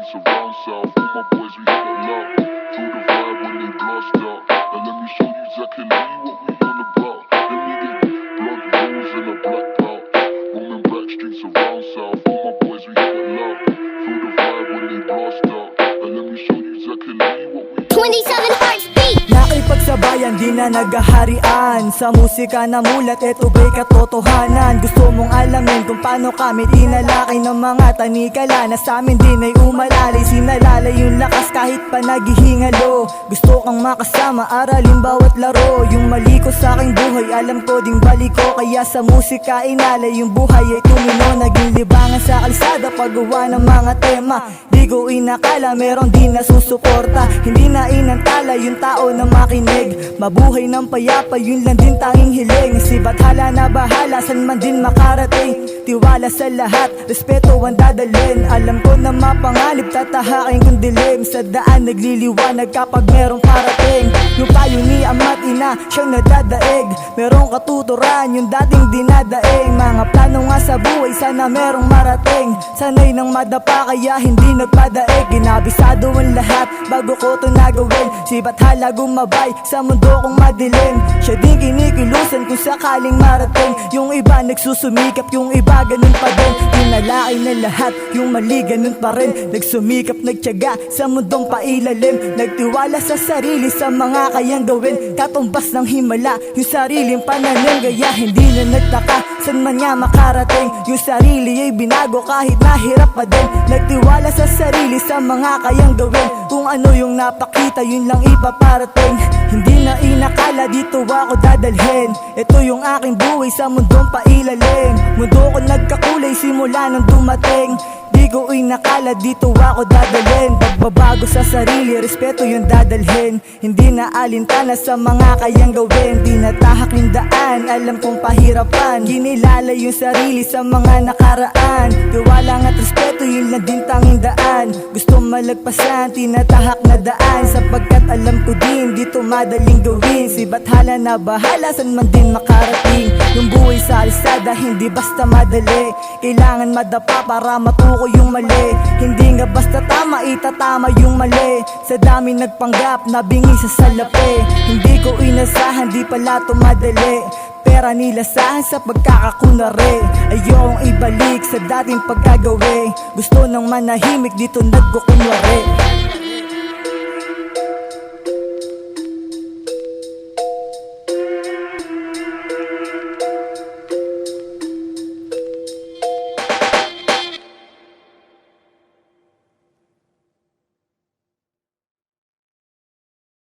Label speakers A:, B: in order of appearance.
A: streets around south. All my boys, we hit it loud. Feel the vibe when they blast out. And let me show you exactly what we all about. Let me get blood rose and a black cloud. Roaming back streets around south. All my boys, we hit it loud. Feel the vibe when they blast out. And let me show you exactly what we
B: 27 Heartbeat.
C: Nakipagsabayan, di na naghaharian. Sa musika na mulat, eto ba'y katotohanan? Gusto mong alamin kung paano kami tinalakay ng mga tanikala na sa amin din ay umalalay. Sinalalay yung lakas kahit pa naghihingalo. Gusto kang makasama, aralin bawat laro. Yung mali ko sa aking buhay, alam ko ding balik ko. Kaya sa musika inalay, yung buhay ay tumino. Naging libangan sa kalsada, paggawa ng mga tema. Di ko inakala, meron din nasusuporta. Hindi na inantala yung tao na makinig. Mabuhay ng payapa, yun lang din tanging hiling. Si Bathala na bahala, san man din makarating. Tiwala sa lahat, respeto ang dadalhin. Alam ko na mapanganib, tatahakin kung dilim. Sa daan nagliliwanag kapag merong parating. Yung payo ni ama't ina, siyang nadadaig. Merong katuturan, yung dating dinadaing. Mga plano nga sa buhay, sana merong marating. Sanay nang madapa, kaya hindi nagpadaig. Ginabisado ang lahat, bago ko to nagawin. Si Bathala gumabay, sa mundo kong madilim. Siya din kinikilusan kung sakaling marating. Yung iba nagsusumikap, yung iba ganun pa din. Tinalakay na lahat, yung mali ganun pa rin. Nagsumikap, nagtiyaga, sa mundong pailalim. Nagtiwala sa sarili, sa mga kayang gawin. Katumbas ng himala, yung sariling pananim. Kaya hindi na nagtaka, san man nga makarating. Yung sarili ay binago kahit nahirap pa din. Nagtiwala sa sarili, sa mga kayang gawin. Kung ano yung napakita, yun lang ipaparating. Hindi na inakala, dito ako dadalhin. Ito yung aking buhay sa mundong pailalim. Mundo ko nagkakulay simula nang dumating. Di ko inakala, dito ako dadalhin. Pagbabago sa sarili, respeto yung dadalhin. Hindi na alintana sa mga kayang gawin. Di natahak yung daan, alam kong pahirapan. Ginilala yung sarili sa mga nakaraan. Tiwala at respeto, yun lang din tanging daan. Gusto malagpasan, tinatahak na daan. Sapagkat alam ko din, dito madaling gawin. Si Bathala na bahala, san man din makarating. Yung buhay sa alsada, hindi basta madali. Kailangan madapa para matukoy yung mali. Hindi nga basta tama, itatama yung mali. Sa dami nagpanggap, nabingi sa salapi. Hindi ko inasahan, di pala tumadali. Pera nilasahan sa pagkakakunwari. Ayokong ibalik sa dating pagkagawi. Gusto nang manahimik, dito nagkukunwari.